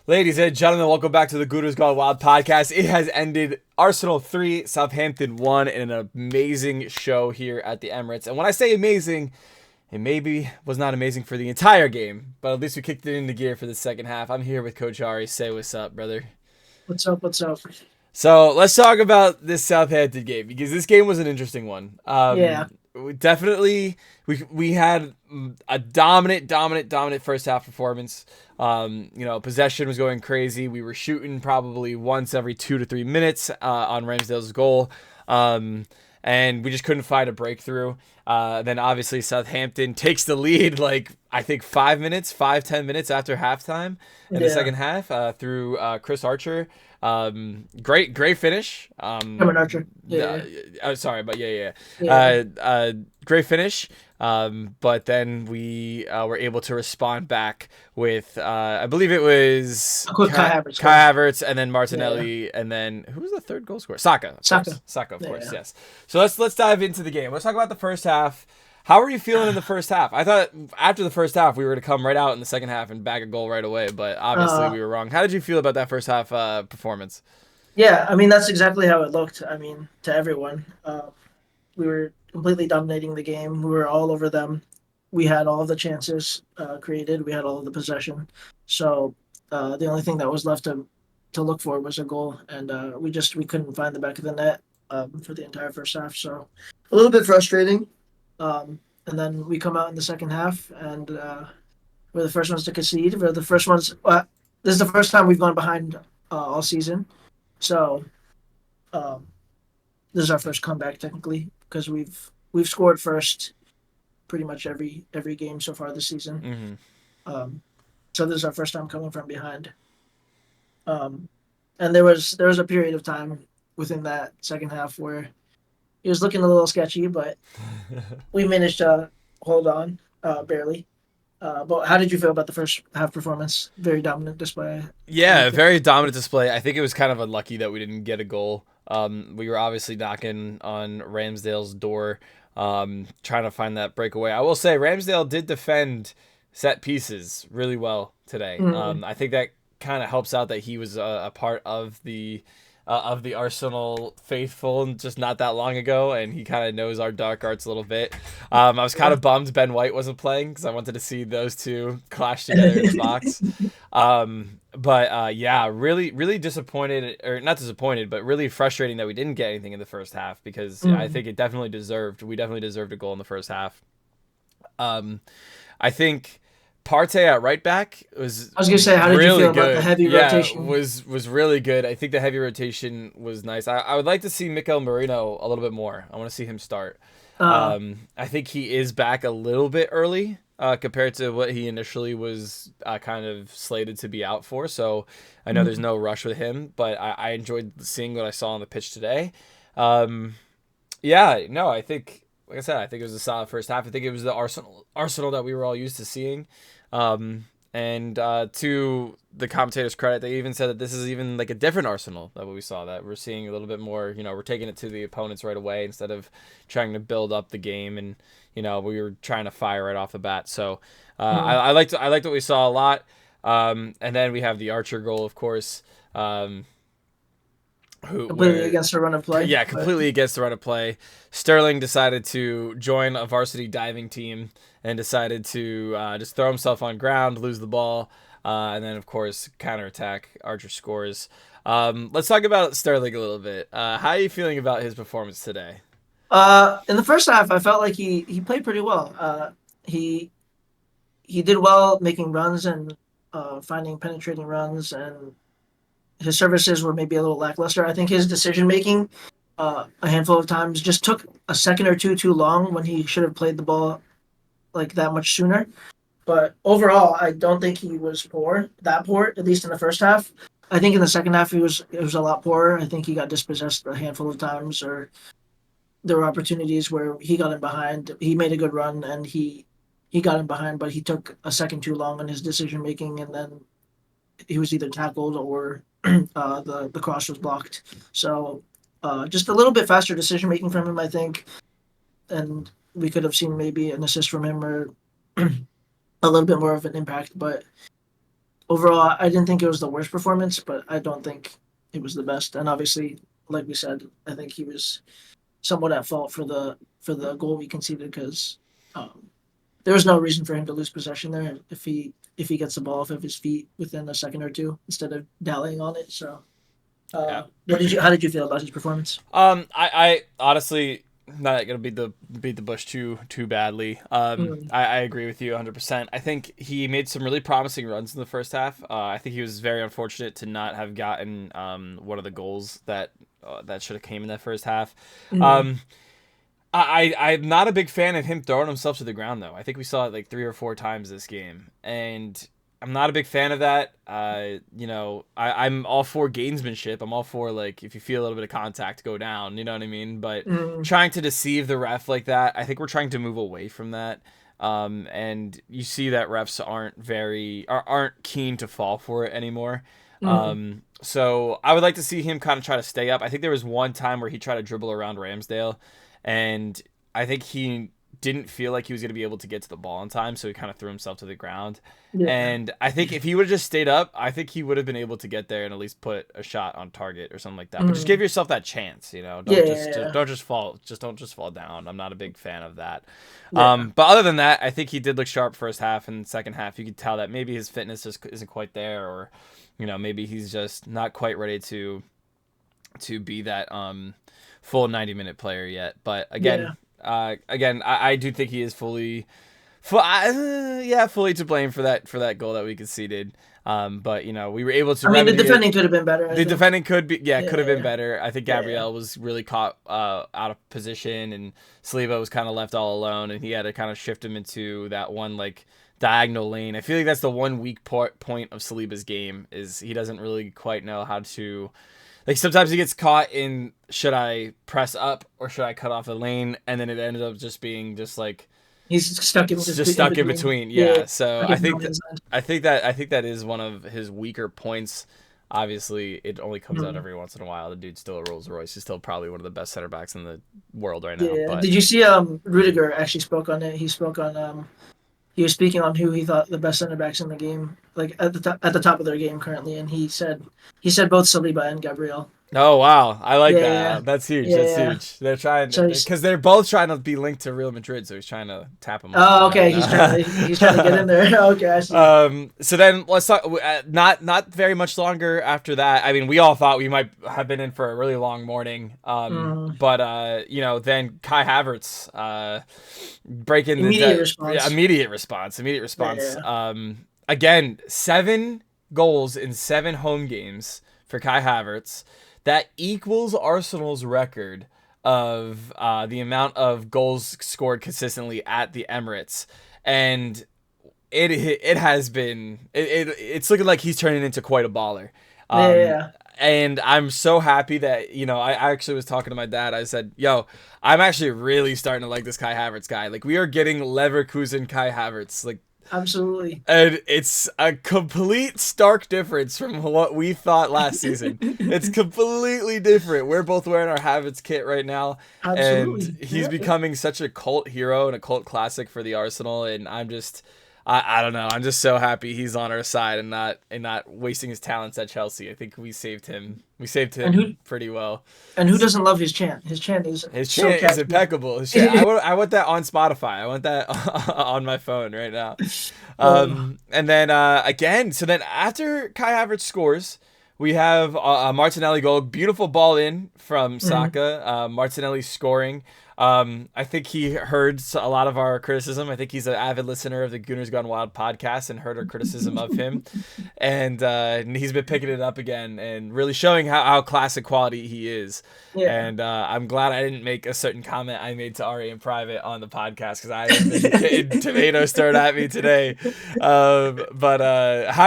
Ladies and gentlemen, welcome back to the Gurus Gone Wild podcast. It has ended Arsenal 3, Southampton 1 in an amazing show here at the Emirates. And when I say amazing, it maybe was not amazing for the entire game, but at least we kicked it into gear for the second half. I'm here with Coach Ari. Say what's up, brother. What's up? What's up? So let's talk about this Southampton game because this game was an interesting one. Yeah. We had a dominant first half performance. Possession was going crazy. We were shooting probably once every 2 to 3 minutes on Ramsdale's goal, and we just couldn't find a breakthrough. Then obviously Southampton takes the lead like I think 5 minutes, 10 minutes after halftime in the second half through Chris Archer. Great finish. Cameron Archer. Sorry, but Yeah. great finish. But then we were able to respond back with I believe it was Kai Havertz. Kai Havertz, and then Martinelli, and then who was the third goal scorer? Saka, of course. Yes. So let's dive into the game. Let's talk about the first half. How were you feeling in the first half? I thought after the first half we were to come right out in the second half and bag a goal right away, but obviously we were wrong. How did you feel about that first half performance? Yeah, I mean that's exactly how it looked. I mean, to everyone, we were completely dominating the game. We were all over them. We had all of the chances created. We had all of the possession. So the only thing that was left to look for was a goal, and we couldn't find the back of the net for the entire first half. So a little bit frustrating. And then we come out in the second half, and we're the first ones to concede. We're the first ones. This is the first time we've gone behind all season, so this is our first comeback technically because we've scored first pretty much every game so far this season. Mm-hmm. So this is our first time coming from behind. And there was a period of time within that second half where he was looking a little sketchy, but we managed to hold on barely. But how did you feel about the first half performance? Very dominant display. Yeah, very dominant display. I think it was kind of unlucky that we didn't get a goal. We were obviously knocking on Ramsdale's door, trying to find that breakaway. I will say Ramsdale did defend set pieces really well today. Mm-hmm. I think that kind of helps out that he was a part of the Arsenal faithful just not that long ago, and he kind of knows our dark arts a little bit. I was kind of bummed Ben White wasn't playing because I wanted to see those two clash together in the box. Really disappointed, or not disappointed, but really frustrating that we didn't get anything in the first half because I think we definitely deserved a goal in the first half. I think Partey at right back was. I was gonna say, how did you feel about the heavy rotation? Was really good. I think the heavy rotation was nice. I would like to see Mikel Merino a little bit more. I want to see him start. I think he is back a little bit early compared to what he initially was kind of slated to be out for. So I know there's no rush with him, but I enjoyed seeing what I saw on the pitch today. I think. Like I said, I think it was a solid first half. I think it was the Arsenal that we were all used to seeing. And to the commentators' credit, they even said that this is even like a different Arsenal than what we saw. That we're seeing a little bit more. We're taking it to the opponents right away instead of trying to build up the game. And we were trying to fire right off the bat. So I liked what we saw a lot. And then we have the Archer goal, of course. Completely against the run of play. Yeah, completely against the run of play. Sterling decided to join a varsity diving team and decided to just throw himself on ground, lose the ball, and then, of course, counterattack. Archer scores. Let's talk about Sterling a little bit. How are you feeling about his performance today? In the first half, I felt like he played pretty well. He did well making runs and finding penetrating runs, and his services were maybe a little lackluster. I think his decision making a handful of times just took a second or two too long when he should have played the ball like that much sooner. But overall, I don't think he was poor, at least in the first half. I think in the second half it was a lot poorer. I think he got dispossessed a handful of times, or there were opportunities where he got in behind. He made a good run and he got in behind, but he took a second too long in his decision making, and then he was either tackled or the cross was blocked. So just a little bit faster decision making from him, I think, and we could have seen maybe an assist from him or a little bit more of an impact. But overall, I didn't think it was the worst performance, but I don't think it was the best. And obviously, like we said, I think he was somewhat at fault for the goal we conceded because um, there was no reason for him to lose possession there if he gets the ball off of his feet within a second or two instead of dallying on it. So, Yeah. what did you? How did you feel about his performance? I honestly not gonna beat the bush too badly. Mm, I agree with you 100%. I think he made some really promising runs in the first half. I think he was very unfortunate to not have gotten one of the goals that should have came in that first half. mm, Um, I'm not a big fan of him throwing himself to the ground though. I think we saw it like 3 or 4 times this game, and I'm not a big fan of that. I'm all for gamesmanship. I'm all for like if you feel a little bit of contact, go down. You know what I mean? But mm, trying to deceive the ref like that, I think we're trying to move away from that. And you see that refs aren't keen to fall for it anymore. mm. So I would like to see him kind of try to stay up. I think there was one time where he tried to dribble around Ramsdale, and I think he didn't feel like he was going to be able to get to the ball in time, so he kind of threw himself to the ground. Yeah, And I think if he would have just stayed up, I think he would have been able to get there and at least put a shot on target or something like that. But just give mm. yourself that chance, you know. Yeah, Don't just fall down. I'm not a big fan of that. yeah, But other than that, I think he did look sharp first half, and second half you could tell that maybe his fitness just isn't quite there, or maybe he's just not quite ready to be that full 90-minute player yet. But yeah. I do think he is fully to blame for that goal that we conceded. But we were able to I mean, the remedy it. defending could have been better. I The think. defending could have been Yeah, better. I think yeah, Gabriel was really caught out of position, and Saliba was kind of left all alone, and he had to kind of shift him into that one like diagonal lane. I feel like that's the one weak point of Saliba's game is he doesn't really quite know how to. Like sometimes he gets caught in should I press up or should I cut off the lane, and then it ended up just being just like he's stuck just in stuck in between. between. Yeah, Yeah. So like I his no think that man's land. I think that is one of his weaker points. Obviously, it only comes out Mm. every once in a while. The dude's still a Rolls Royce. He's still probably one of the best center backs in the world right now. Yeah. But Did you see Rudiger actually spoke on it? He spoke on he was speaking on who he thought the best center backs in the game, like at the top of their game currently, and he said both Saliba and Gabriel. oh wow, I like Yeah, yeah, that. That's huge. yeah, That's yeah. huge. They're trying So he's because they're both trying to be linked to Real Madrid, so he's trying to tap them up. oh okay, he's trying to get in there. Okay, I see. So then let's talk. Not very much longer after that. I mean, we all thought we might have been in for a really long morning. Mm. But then Kai Havertz, breaking Immediate response. immediate response. Immediate response. Yeah, Again, 7 goals in 7 home games for Kai Havertz. That equals Arsenal's record of the amount of goals scored consistently at the Emirates, and it has been it's looking like he's turning into quite a baller. yeah, yeah, Um, yeah. and I'm so happy that I actually was talking to my dad. I said, "Yo, I'm actually really starting to like this Kai Havertz guy. Like we are getting Leverkusen Kai Havertz. Like Absolutely. and it's a complete stark difference from what we thought last season. It's completely different. We're both wearing our Havertz kit right now, and Absolutely. he's Yeah. becoming such a cult hero and a cult classic for the Arsenal. And I don't know. I'm just so happy he's on our side and not wasting his talents at Chelsea. I think we saved him. We saved And him pretty well. and who doesn't love his chant? His chant is His so chant is catchy. impeccable. His chant, I want that on Spotify. I want that on my phone right now. Oh, And then again, so then after Kai Havertz scores, we have a Martinelli goal. Beautiful ball in from mhm. Saka. Martinelli scoring. I think he heard a lot of our criticism. I think he's an avid listener of the Gooners Gone Wild podcast and heard our criticism of him. And he's been picking it up again and really showing how classic quality he is. Yeah. And I'm glad I didn't make a certain comment I made to Ari in private on the podcast because I have been getting tomatoes thrown at me today. But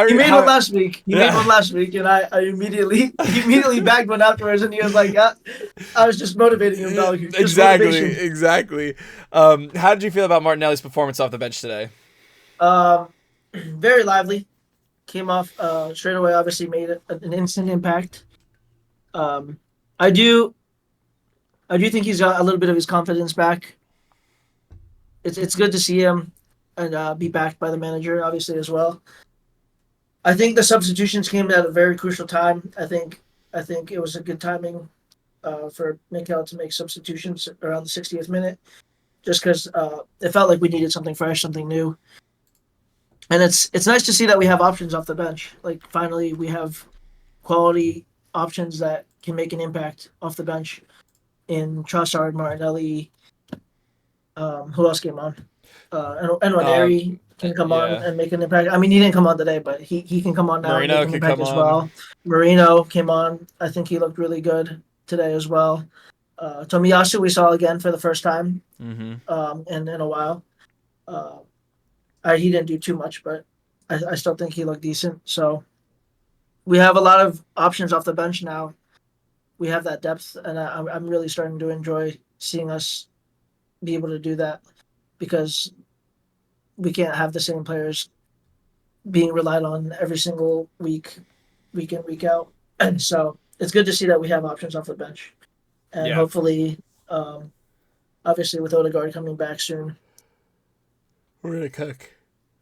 You made one how last week. You made yeah. one last week, and I immediately bagged one afterwards, and he was like, I was just motivating him, dog. Just Exactly, motivation. exactly. How did you feel about Martinelli's performance off the bench today? Um, very lively. Came off straight away. Obviously, made an instant impact. Um, I do I do think he's got a little bit of his confidence back. It's good to see him and be backed by the manager, obviously as well. I think the substitutions came at a very crucial time. I think it was a good timing for Mikel to make substitutions around the 60th minute, just because it felt like we needed something fresh, something new. And it's nice to see that we have options off the bench. Like finally, we have quality options that can make an impact off the bench in Trossard, Martinelli. Who else came on? And Ari can come on Yeah. and make an impact. I mean, he didn't come on today, but he can come on now and Marino make an could impact come as on. well. Marino came on. I think he looked really good today as well. Tomiyasu we saw again for the first time in a while. Uh, he didn't do too much, but I still think he looked decent. So we have a lot of options off the bench now. We have that depth, and I'm really starting to enjoy seeing us be able to do that because we can't have the same players being relied on every single week in, week out. And so it's good to see that we have options off the bench. And Yeah. hopefully, obviously, with Odegaard coming back soon, We're gonna cook.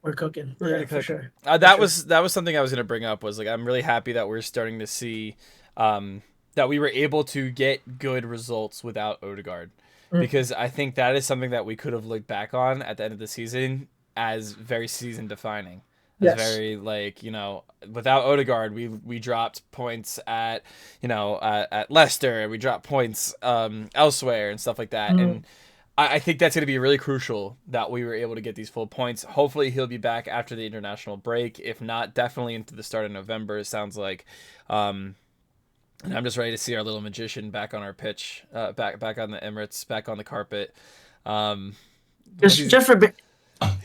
we're cooking. We're Yeah, gonna for cook. sure. That was something I was gonna bring up. Was like I'm really happy that we're starting to see that we were able to get good results without Odegaard, because I think that is something that we could have looked back on at the end of the season as very season defining. As Yes. very like, without Odegaard, we dropped points at at Leicester, we dropped points elsewhere and stuff like that, and I think that's going to be really crucial that we were able to get these full points. Hopefully he'll be back after the international break. If not, definitely into the start of November, it sounds like. And I'm just ready to see our little magician back on our pitch, back on the Emirates, back on the carpet. Just for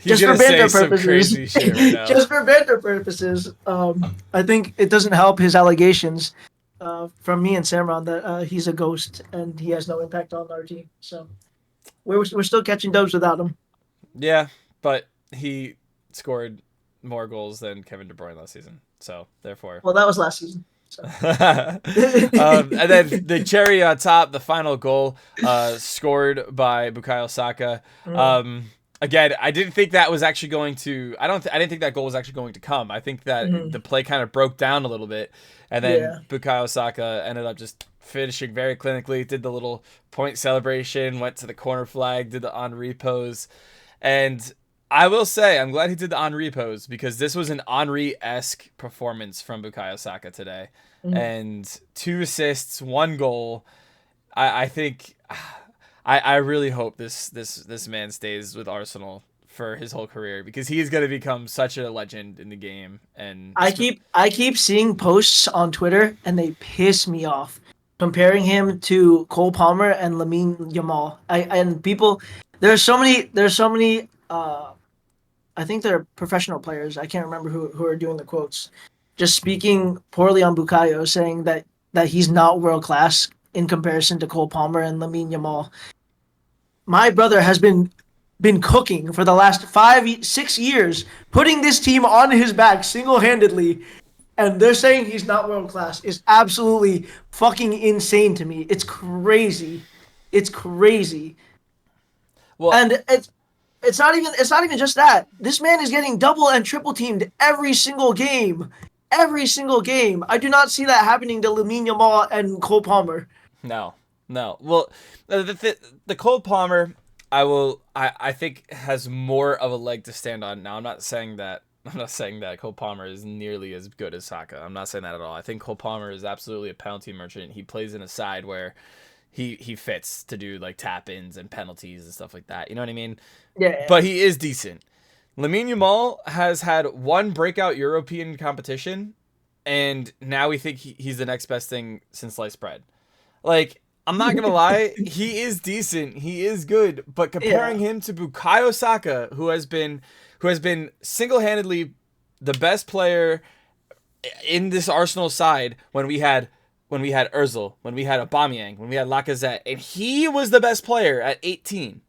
He's for gonna say banter some purposes, crazy shit right now. just for banter purposes, I think it doesn't help his allegations from me and Samron that he's a ghost and he has no impact on our team. So we're still catching dubs without him. Yeah, but he scored more goals than Kevin De Bruyne last season, so therefore. Well, that was last season. So. And then the cherry on top, the final goal, scored by Bukayo Saka. Again, I didn't think that was actually going to. I didn't think that goal was actually going to come. I think that the play kind of broke down a little bit, and then Bukayo Saka ended up just finishing very clinically. Did the little point celebration, went to the corner flag, did the Henri pose, and I will say I'm glad he did the Henri pose because this was an Henri-esque performance from Bukayo Saka today, and 2 assists, 1 goal. I think. I really hope this man stays with Arsenal for his whole career because he is going to become such a legend in the game. And I keep seeing posts on Twitter and they piss me off comparing him to Cole Palmer and Lamine Yamal. There's so many I think they're professional players. I can't remember who are doing the quotes. Just speaking poorly on Bukayo, saying that he's not world class in comparison to Cole Palmer and Lamine Yamal. My brother has been cooking for the last 6 years, putting this team on his back single-handedly, and they're saying he's not world class is absolutely fucking insane to me. It's crazy. It's crazy. Well, and it's not even just that. This man is getting double and triple teamed every single game. Every single game. I do not see that happening to Lamine Yamal and Cole Palmer. No. Well, the Cole Palmer, I think has more of a leg to stand on. Now, I'm not saying that Cole Palmer is nearly as good as Saka. I'm not saying that at all. I think Cole Palmer is absolutely a penalty merchant. He plays in a side where he fits to do like tap-ins and penalties and stuff like that. You know what I mean? Yeah. But he is decent. Lamine Yamal has had 1 breakout European competition, and now we think he's the next best thing since sliced bread. Like, I'm not gonna lie, he is decent, he is good, but comparing him to Bukayo Saka, who has been single-handedly the best player in this Arsenal side when we had Özil, when we had Aubameyang, when we had Lacazette, and he was the best player at 18,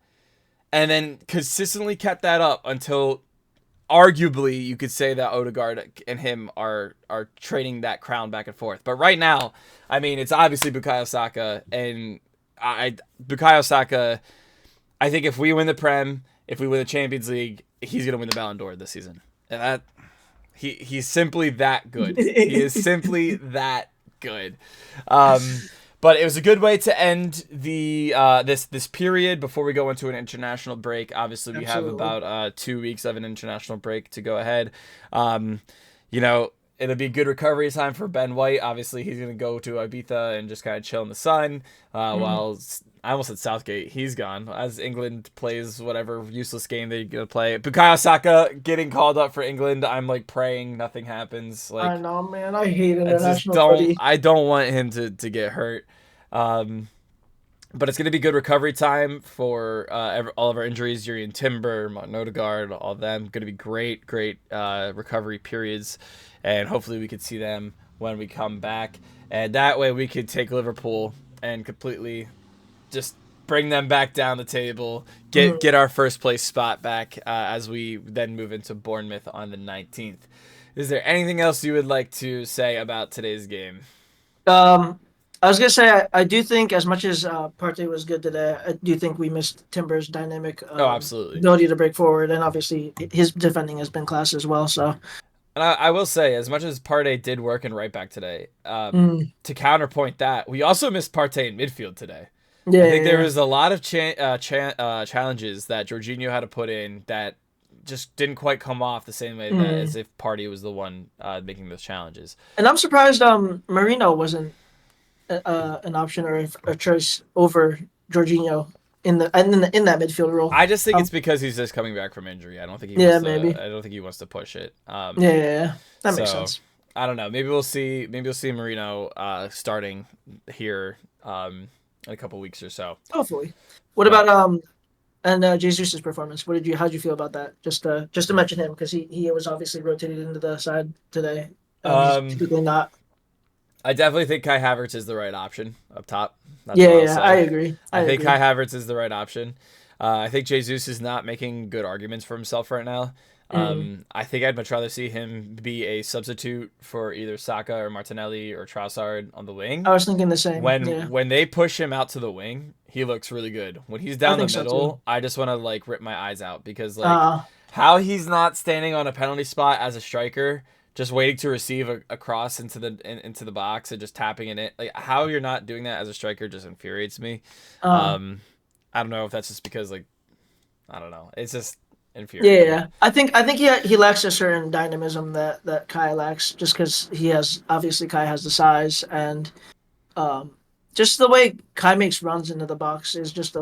and then consistently kept that up until arguably you could say that Odegaard and him are trading that crown back and forth. But right now, I mean, it's obviously Bukayo Saka, and Bukayo Saka, I think if we win the Prem, if we win the Champions League, he's going to win the Ballon d'Or this season. And He's simply that good. He is simply that good. But it was a good way to end the this period before we go into an international break. Obviously, we have Absolutely. about 2 weeks of an international break to go ahead. You know, it'll be a good recovery time for Ben White. Obviously, he's going to go to Ibiza and just kind of chill in the sun while I almost said Southgate. He's gone as England plays whatever useless game they're going to play. Bukayo Saka getting called up for England. I'm like praying nothing happens. I Like, know, man. I hate I just international don't. footy. I don't want him to get hurt. Um, but it's going to be good recovery time for all of our injuries. Jurriën Timber, Martin Odegaard, all of them. Going to be great recovery periods, and hopefully we could see them when we come back. And that way we could take Liverpool and completely just bring them back down the table, get our first place spot back as we then move into Bournemouth on the 19th. Is there anything else you would like to say about today's game? Um, I was gonna say I do think as much as Partey was good today, I do think we missed Timber's dynamic Oh, absolutely. ability to break forward, and obviously his defending has been class as well. So, And I will say, as much as Partey did work in right back today, mm, to counterpoint that, we also missed Partey in midfield today. yeah, I yeah, think there yeah. was a lot of challenges that Jorginho had to put in that just didn't quite come off the same way that as if Partey was the one making those challenges. And I'm surprised Marino wasn't an option or a choice over Jorginho in that midfield role. I just think it's because he's just coming back from injury. I don't think he Yeah, wants to. maybe. I don't think he wants to push it. Yeah, yeah, yeah. That makes So sense. I don't know. Maybe we'll see. Maybe we'll see Marino starting here in a couple weeks or so. Hopefully. What But about and Jesus' performance? How'd you feel about that? Just to mention him because he was obviously rotated into the side today, and he's um, typically not. I definitely think Kai Havertz is the right option up top. That's Yeah, what I'll yeah, I say. agree. I I think Kai agree. Havertz is the right option. I think Jesus is not making good arguments for himself right now. Mm. I think I'd much rather see him be a substitute for either Saka or Martinelli or Trossard on the wing. I was thinking the same. When Yeah, when they push him out to the wing, he looks really good. When he's I down the think so too. middle, I just want to like rip my eyes out because like Uh, how he's not standing on a penalty spot as a striker, just waiting to receive a cross into the box and just tapping it in. Like how you're not doing that as a striker just infuriates me. uh, Um, I don't know if that's just because like I don't know. It's just yeah, infuriating. yeah. I think he lacks a certain dynamism that Kai lacks, just because he has obviously Kai has the size and um, just the way Kai makes runs into the box is a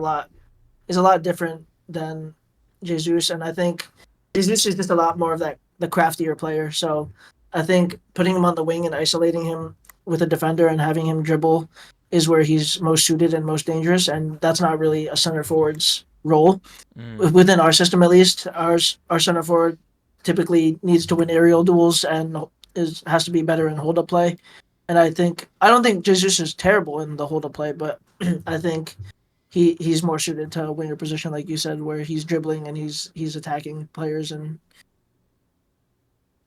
lot different than Jesus, and I think Jesus is just a lot more of that the craftier player. So I think putting him on the wing and isolating him with a defender and having him dribble is where he's most suited and most dangerous, and that's not really a center forward's role Mm, within our system. At least our center forward typically needs to win aerial duels and has to be better in hold up play. And I don't think Jesus is terrible in the hold up play, but I think he's more suited to a winger position, like you said, where he's dribbling and he's attacking players. And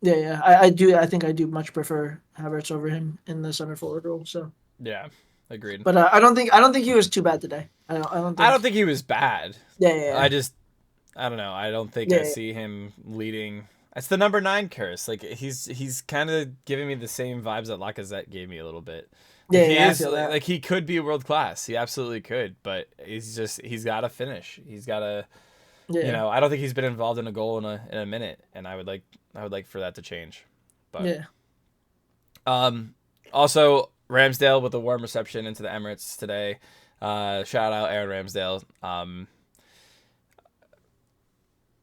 yeah, yeah, I think I do much prefer Havertz over him in the center forward role. So, yeah, agreed. but I don't think he was too bad today. I don't I don't think. think he was bad. Yeah, yeah, I just I don't know. I don't think yeah, I yeah, see him leading. It's the number 9 curse. Like he's kind of giving me the same vibes that Lacazette gave me a little bit. Like yeah, he yeah, I is feel that. like he could be world class. He absolutely could, but he's got to finish. He's got to Yeah, I don't think he's been involved in a goal in a minute, and I would like for that to change. But yeah. um, also Ramsdale with a warm reception into the Emirates today. Shout out Aaron Ramsdale.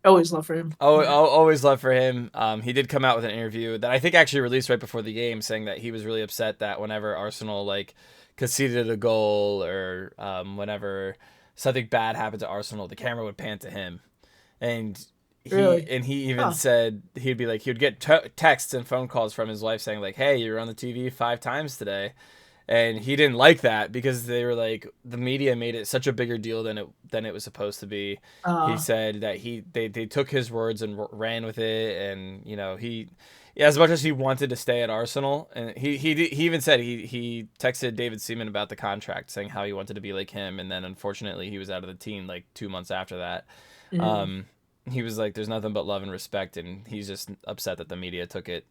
Always love for him. Oh, Yeah. always love for him. He did come out with an interview that I think actually released right before the game, saying that he was really upset that whenever Arsenal like conceded a goal or whenever something bad happened to Arsenal, the camera would pan to him, and Really? he even Huh. said he'd be like he would get texts and phone calls from his wife saying like, "Hey, you were on the TV 5 times today." And he didn't like that because they were like the media made it such a bigger deal than it was supposed to be. He Uh, said that they took his words and ran with it, and he as much as he wanted to stay at Arsenal, and he even said he texted David Seaman about the contract, saying how he wanted to be like him, and then unfortunately he was out of the team like 2 months after that. mm, Um, he was like, "There's nothing but love and respect," and he's just upset that the media took it,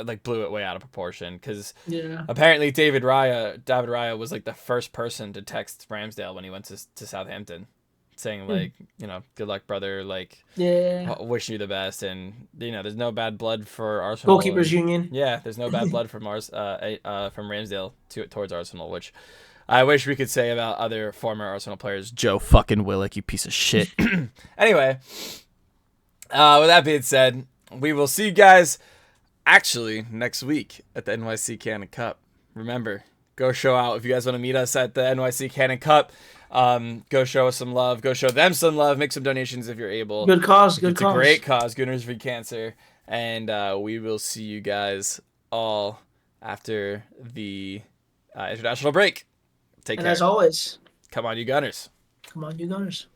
like blew it way out of proportion. Because Yeah. apparently David Raya was like the first person to text Ramsdale when he went to Southampton, saying like, good luck, brother, like Yeah. wishing you the best, and there's no bad blood for Arsenal. Goalkeepers And, Union. yeah, there's no bad blood from from Ramsdale towards Arsenal, which I wish we could say about other former Arsenal players. Joe fucking Willock, you piece of shit. Anyway, with that being said, we will see you guys actually next week at the NYC Cannon Cup. Remember, go show out if you guys want to meet us at the NYC Cannon Cup. Go show us some love. Go show them some love. Make some donations if you're able. Good cause. Good it's cause. a great cause. Gooners Free Cancer. And we will see you guys all after the international break. Take care. And as always, come on, you Gunners. come on, you Gunners.